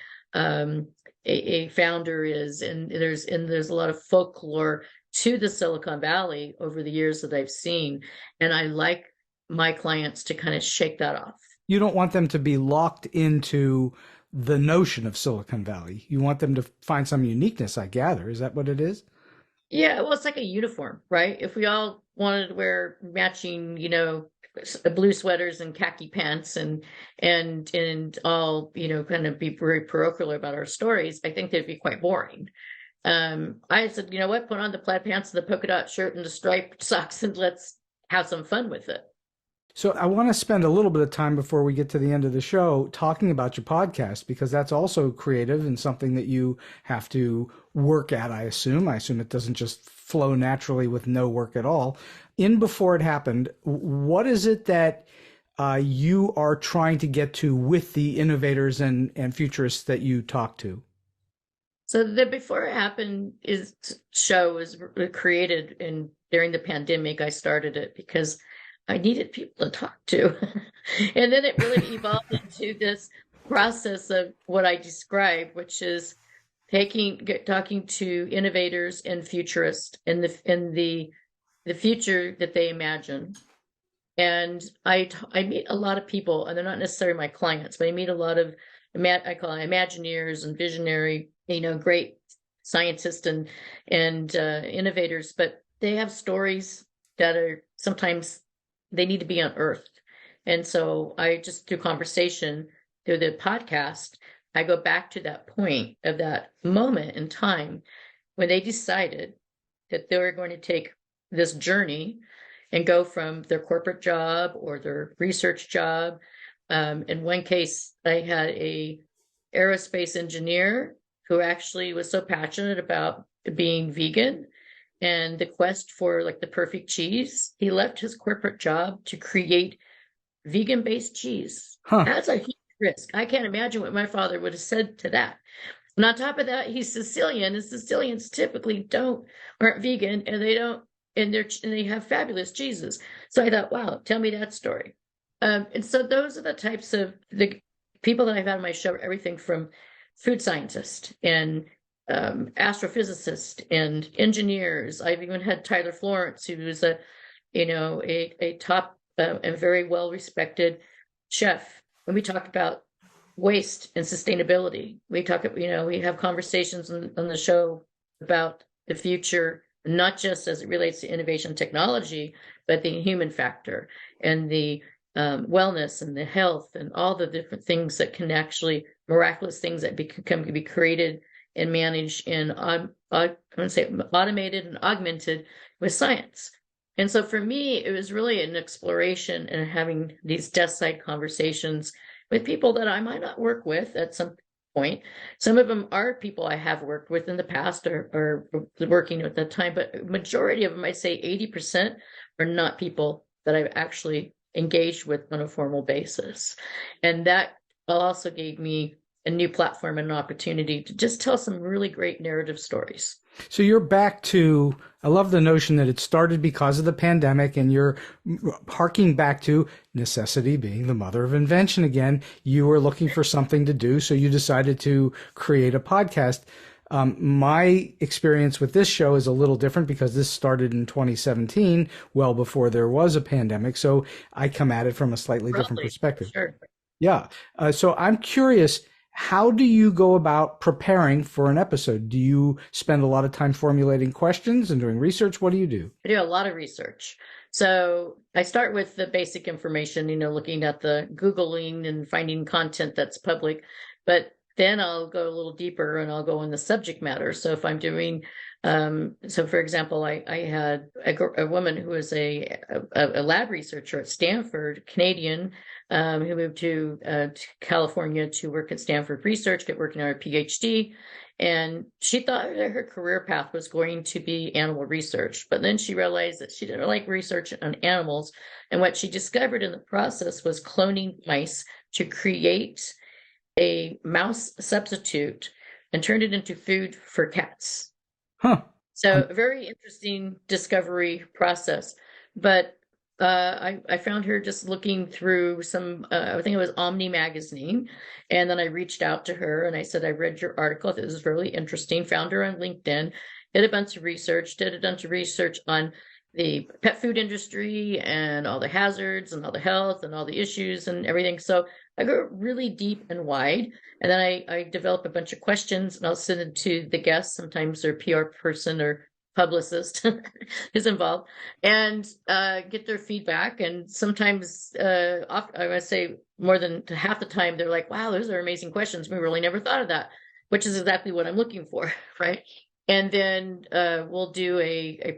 founder is. And there's a lot of folklore to the Silicon Valley over the years that I've seen. And I like my clients to kind of shake that off. You don't want them to be locked into the notion of Silicon Valley. You want them to find some uniqueness, I gather. Is that what it is? Yeah, well, it's like a uniform, right? If we all wanted to wear matching, blue sweaters and khaki pants and all, kind of be very parochial about our stories, I think they'd be quite boring. I said, you know what? Put on the plaid pants and the polka dot shirt and the striped socks, and let's have some fun with it. So I want to spend a little bit of time before we get to the end of the show talking about your podcast, because that's also creative and something that you have to work at, I assume. I assume it doesn't just flow naturally with no work at all. In Before It Happened, what is it that you are trying to get to with the innovators and futurists that you talk to? So the Before It Happened show was created during the pandemic. I started it because I needed people to talk to. And then it really evolved into this process of what I described, which is talking to innovators and futurists in the future that they imagine. And I meet a lot of people, and they're not necessarily my clients, but I meet a lot of, I call them Imagineers and visionary, great scientists and innovators, but they have stories that are sometimes they need to be unearthed. And so I just, through conversation, through the podcast, I go back to that point of that moment in time when they decided that they were going to take this journey and go from their corporate job or their research job. In one case, I had a aerospace engineer who actually was so passionate about being vegan and the quest for the perfect cheese. He left his corporate job to create vegan-based cheese. Huh. That's a huge risk. I can't imagine what my father would have said to that. And on top of that, he's Sicilian, and Sicilians typically aren't vegan, and they have fabulous cheeses. So I thought, wow, tell me that story. And so those are the types of the people that I've had on my show, everything from food scientists and astrophysicists and engineers. I've even had Tyler Florence, who is a top and very well respected chef. When we talk about waste and sustainability, we have conversations on the show about the future, not just as it relates to innovation technology, but the human factor and the wellness and the health and all the different things that can actually, miraculous things that can be created and managed and automated and augmented with science. And so for me, it was really an exploration and having these desk side conversations with people that I might not work with at some point. Some of them are people I have worked with in the past or working at that time, but majority of them, I'd say 80%, are not people that I've actually engaged with on a formal basis. And that also gave me a new platform and an opportunity to just tell some really great narrative stories. So you're back to, I love the notion that it started because of the pandemic, and you're harking back to necessity being the mother of invention again. You were looking for something to do, so you decided to create a podcast. My experience with this show is a little different because this started in 2017, well before there was a pandemic. So I come at it from a slightly different Probably. perspective. Sure. Yeah. So I'm curious, how do you go about preparing for an episode? Do you spend a lot of time formulating questions and doing research? What do you do? I do a lot of research. So I start with the basic information, looking at the Googling and finding content that's public. But then I'll go a little deeper and I'll go in the subject matter. So if I'm doing, so for example, I had a woman who was a lab researcher at Stanford, Canadian, who moved to California to work at Stanford Research, get working on her PhD. And she thought that her career path was going to be animal research. But then she realized that she didn't like research on animals. And what she discovered in the process was cloning mice to create a mouse substitute and turned it into food for cats. Huh. So a very interesting discovery process. But I found her just looking through some, I think it was Omni magazine. And then I reached out to her and I said, I read your article. This is really interesting. Found her on LinkedIn, did a bunch of research, on the pet food industry and all the hazards and all the health and all the issues and everything. So I go really deep and wide. And then I develop a bunch of questions and I'll send it to the guests. Sometimes their PR person or publicist is involved and get their feedback. And sometimes, I would say more than half the time, they're like, wow, those are amazing questions. We really never thought of that, which is exactly what I'm looking for, right? And then we'll do a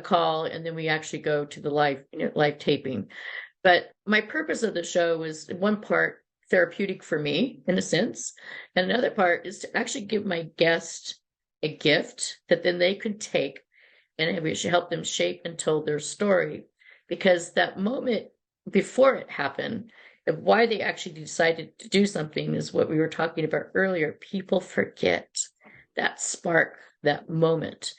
call, and then we actually go to the live taping. But my purpose of the show was one part therapeutic for me, in a sense, and another part is to actually give my guest a gift that then they could take and we should help them shape and tell their story. Because that moment before it happened, of why they actually decided to do something is what we were talking about earlier. People forget that spark, that moment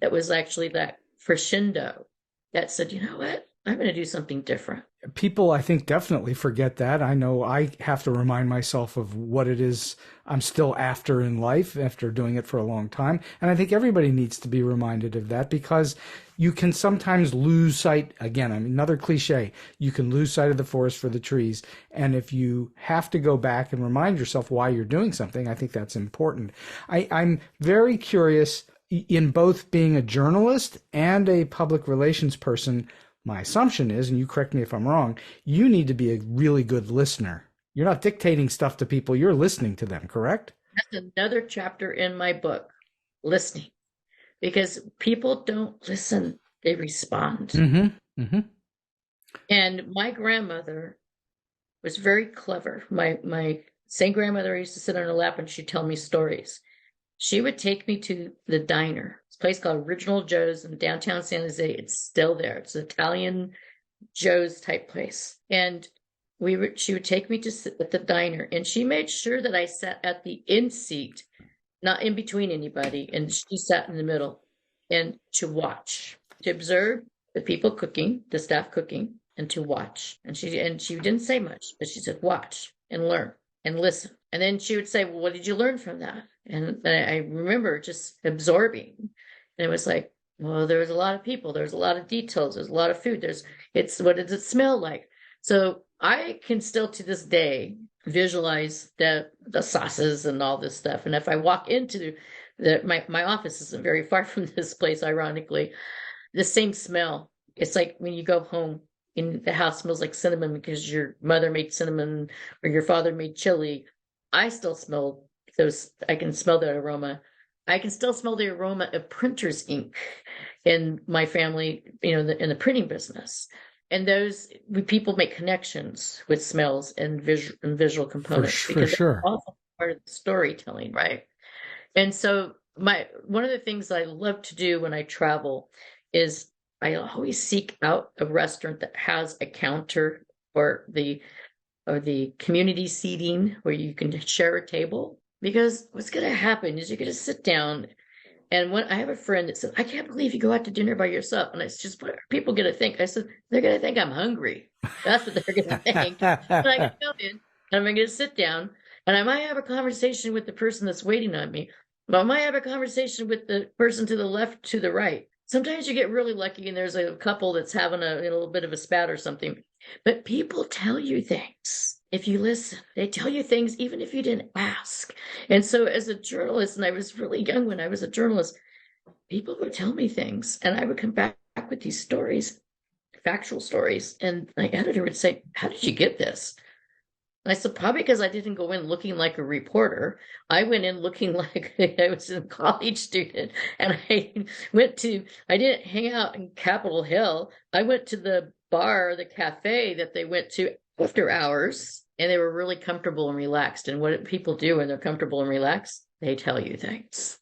that was actually that crescendo that said, you know what, I'm going to do something different. People, I think, definitely forget that. I know I have to remind myself of what it is I'm still after in life after doing it for a long time. And I think everybody needs to be reminded of that because you can sometimes lose sight. Again, another cliche, you can lose sight of the forest for the trees. And if you have to go back and remind yourself why you're doing something, I think that's important. I'm very curious in both being a journalist and a public relations person. My assumption is, and you correct me if I'm wrong, you need to be a really good listener. You're not dictating stuff to people, you're listening to them, correct? That's another chapter in my book, listening. Because people don't listen, they respond. Mm-hmm. Mm-hmm. And my grandmother was very clever. My same grandmother, I used to sit on her lap and she'd tell me stories. She would take me to the diner. It's a place called Original Joe's in downtown San Jose. It's still there. It's an Italian Joe's type place. And she would take me to sit at the diner, and she made sure that I sat at the end seat, not in between anybody. And she sat in the middle and to watch, to observe the people cooking, the staff cooking, and to watch. And she didn't say much, but she said, watch and learn and listen. And then she would say, well, what did you learn from that? And I remember just absorbing. And it was like, well, there was a lot of people. There's a lot of details. There's a lot of food. What does it smell like? So I can still to this day visualize the sauces and all this stuff. And if I walk into my office isn't very far from this place, ironically, the same smell. It's like when you go home and the house smells like cinnamon because your mother made cinnamon or your father made chili. I still smell those. I can smell that aroma. I can still smell the aroma of printer's ink in my family, in the printing business. And people make connections with smells and visual components because sure. It's also part of the storytelling, right? And so one of the things I love to do when I travel is I always seek out a restaurant that has a counter or the community seating where you can share a table. Because what's going to happen is you're going to sit down, and when I have a friend that said, I can't believe you go out to dinner by yourself. And it's just, what are people going to think? I said, they're going to think I'm hungry. That's what they're going to think. But I can come in, and I'm going to sit down, and I might have a conversation with the person that's waiting on me. Well, I might have a conversation with the person to the left, to the right. Sometimes you get really lucky and there's a couple that's having a little bit of a spat or something. But people tell you things if you listen. They tell you things even if you didn't ask. And so as a journalist, and I was really young when I was a journalist, people would tell me things and I would come back with these stories, factual stories. And my editor would say, how did you get this? I said, probably because I didn't go in looking like a reporter. I went in looking like I was a college student. And I didn't hang out in Capitol Hill. I went to the bar, the cafe that they went to after hours, and they were really comfortable and relaxed. And what people do when they're comfortable and relaxed, they tell you things.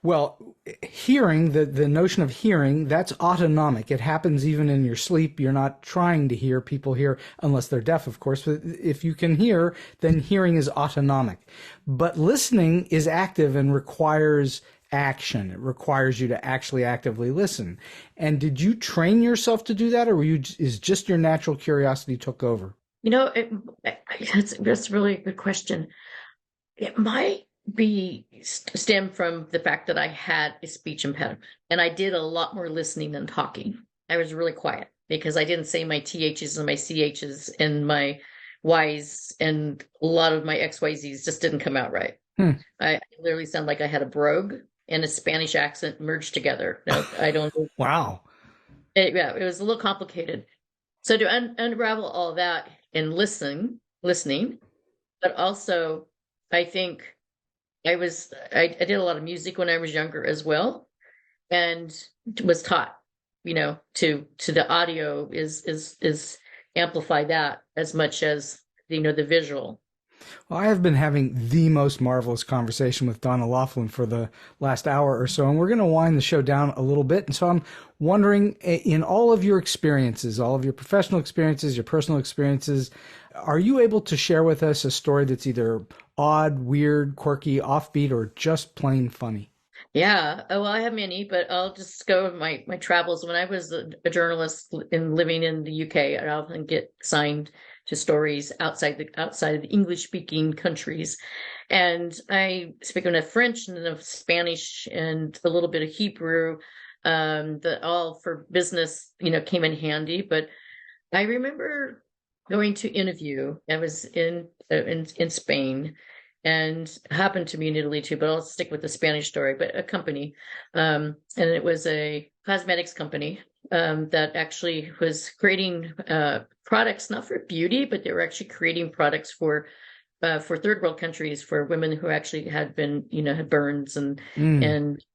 Well, hearing, the notion of hearing, that's autonomic. It happens even in your sleep. You're not trying to hear. People hear, unless they're deaf, of course. But if you can hear, then hearing is autonomic. But listening is active and requires action. It requires you to actually actively listen. And did you train yourself to do that, or is just your natural curiosity took over? That's really a good question. It might stem from the fact that I had a speech impediment and I did a lot more listening than talking. I was really quiet because I didn't say my THs and my CHs and my Ys, and a lot of my XYZs just didn't come out right. I literally sound like I had a brogue and a Spanish accent merged together. No, I don't. Wow. It was a little complicated. So to unravel all that and listening, but also I think I did a lot of music when I was younger as well, and was taught, to the audio is amplify that as much as, the visual. Well, I have been having the most marvelous conversation with Donna Loughlin for the last hour or so, and we're going to wind the show down a little bit. And so I'm wondering, in all of your experiences, all of your professional experiences, your personal experiences, are you able to share with us a story that's either odd, weird, quirky, offbeat, or just plain funny? Yeah. Oh, well, I have many, but I'll just go with my travels. When I was a journalist and living in the UK, I often get signed to stories outside of the English speaking countries. And I speak enough French and enough Spanish and a little bit of Hebrew, that all for business, came in handy. But I remember going to interview. I was in Spain, and happened to be in Italy too, but I'll stick with the Spanish story. But a company, and it was a cosmetics company that actually was creating products, not for beauty, but they were actually creating products for third world countries, for women who actually had been, had burns and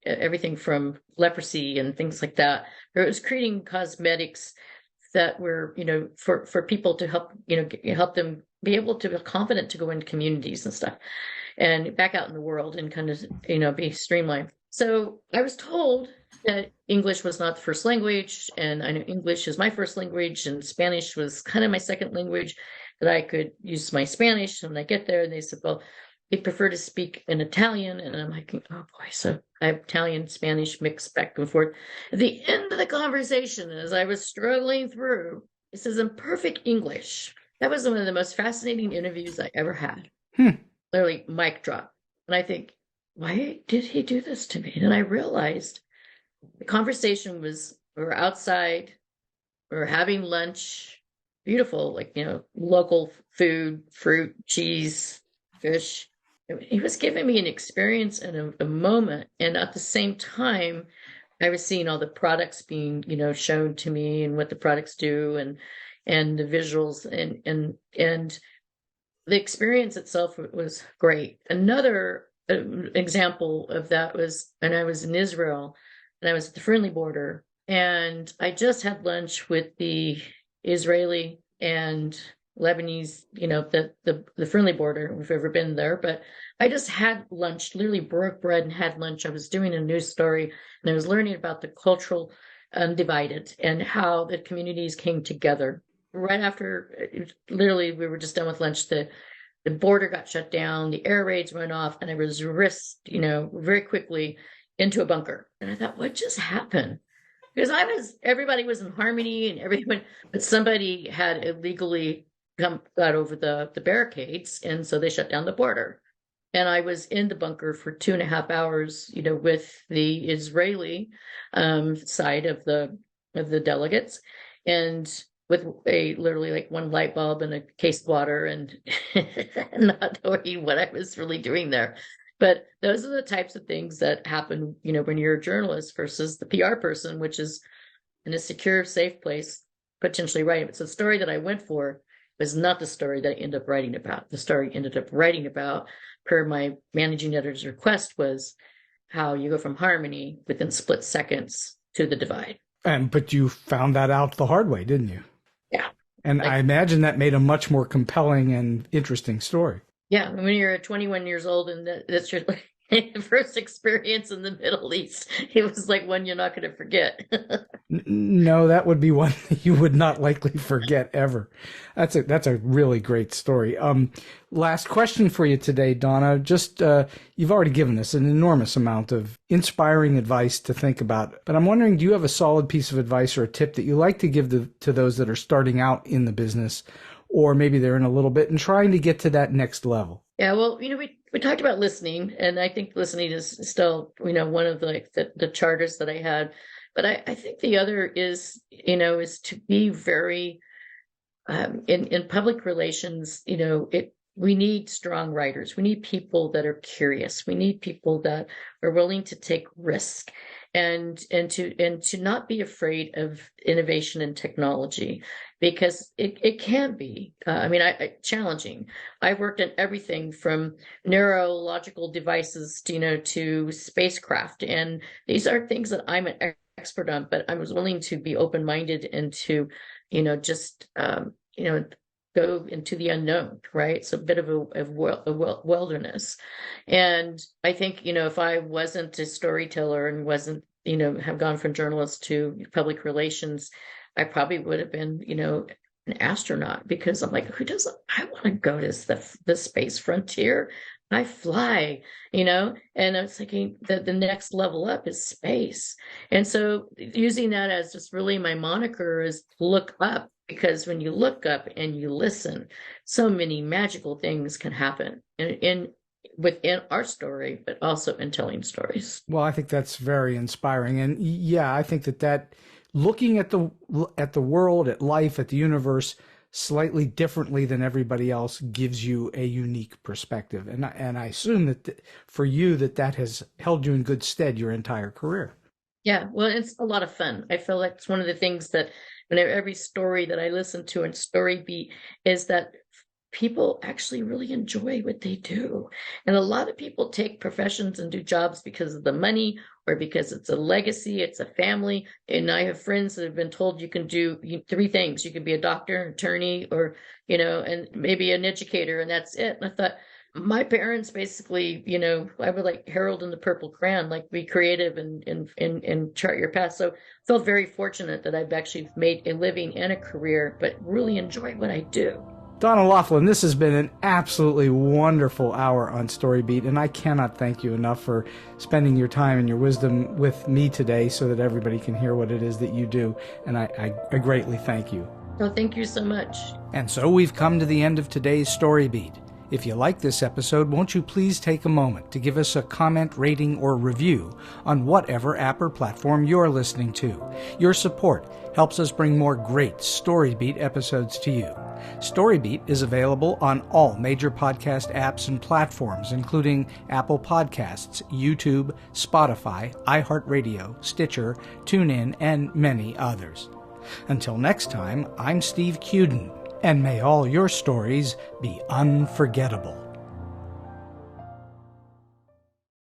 everything from leprosy and things like that. Or it was creating cosmetics that were, for people to help, help them be able to feel confident to go into communities and stuff and back out in the world and kind of, be streamlined. So I was told that English was not the first language, and I know English is my first language and Spanish was kind of my second language, that I could use my Spanish. And when I get there, and they said, well, they prefer to speak in Italian. And I'm like, oh boy. So I have Italian, Spanish mixed back and forth. At the end of the conversation, as I was struggling through, it says in perfect English. That was one of the most fascinating interviews I ever had. Literally mic drop. And I think, why did he do this to me? And I realized the conversation was, we were outside, we were having lunch, beautiful, like, local food, fruit, cheese, fish. He was giving me an experience and a moment. And at the same time, I was seeing all the products being, shown to me and what the products do and the visuals and the experience itself was great. Another example of that was when I was in Israel and I was at the friendly border, and I just had lunch with the Israeli and Lebanese, the friendly border, if you've ever been there. But I just had lunch, literally broke bread and had lunch. I was doing a news story and I was learning about the cultural undivided and how the communities came together. Right after, literally, we were just done with lunch, the border got shut down, the air raids went off, and I was risked, very quickly into a bunker. And I thought, what just happened? Because everybody was in harmony and everyone, but somebody had illegally got over the barricades, and so they shut down the border. And I was in the bunker for 2.5 hours, with the Israeli side of the delegates, and with literally like one light bulb and a case of water, and not knowing what I was really doing there. But those are the types of things that happen, when you're a journalist versus the PR person, which is in a secure, safe place, potentially writing. So the story that I went for was not the story that I ended up writing about. The story I ended up writing about, per my managing editor's request, was how you go from harmony within split seconds to the divide. But you found that out the hard way, didn't you? Yeah. And I imagine that made a much more compelling and interesting story. Yeah. When you're 21 years old and that's your first experience in the Middle East, it was like one you're not going to forget. No, that would be one that you would not likely forget ever. That's a really great story. Last question for you today, Donna. Just you've already given us an enormous amount of inspiring advice to think about, but I'm wondering, do you have a solid piece of advice or a tip that you like to give to those that are starting out in the business, or maybe they're in a little bit and trying to get to that next level? Yeah, well, we talked about listening, and I think listening is still, one of the charters that I had. But I think the other is to be very in public relations. We need strong writers. We need people that are curious. We need people that are willing to take risk, and to not be afraid of innovation and technology, because it can be challenging. I've worked on everything from neurological devices to spacecraft, and these are things that I'm an expert on, but I was willing to be open-minded and to go into the unknown, right? So a bit of a wilderness. And I think, if I wasn't a storyteller and wasn't, have gone from journalist to public relations, I probably would have been, an astronaut, because I'm like, I want to go to the space frontier. I fly, and I was thinking that the next level up is space. And so using that as just really my moniker is look up, because when you look up and you listen, so many magical things can happen within our story, but also in telling stories. Well, I think that's very inspiring. And yeah, I think that looking at the world, at life, at the universe slightly differently than everybody else gives you a unique perspective. And I assume that for you, that has held you in good stead your entire career. Yeah, well, it's a lot of fun. I feel like it's one of the things that whenever every story that I listen to in StoryBeat is that people actually really enjoy what they do. And a lot of people take professions and do jobs because of the money, or because it's a legacy, it's a family. And I have friends that have been told you can do 3 things. You can be a doctor, an attorney, or, and maybe an educator, and that's it. And I thought, my parents basically, I would like Harold and the Purple Crayon, like be creative and chart your path. So I felt very fortunate that I've actually made a living and a career, but really enjoy what I do. Donna Loughlin, this has been an absolutely wonderful hour on StoryBeat, and I cannot thank you enough for spending your time and your wisdom with me today so that everybody can hear what it is that you do, and I greatly thank you. Well, thank you so much. And so we've come to the end of today's StoryBeat. If you like this episode, won't you please take a moment to give us a comment, rating, or review on whatever app or platform you're listening to. Your support helps us bring more great StoryBeat episodes to you. StoryBeat is available on all major podcast apps and platforms, including Apple Podcasts, YouTube, Spotify, iHeartRadio, Stitcher, TuneIn, and many others. Until next time, I'm Steve Cuden, and may all your stories be unforgettable.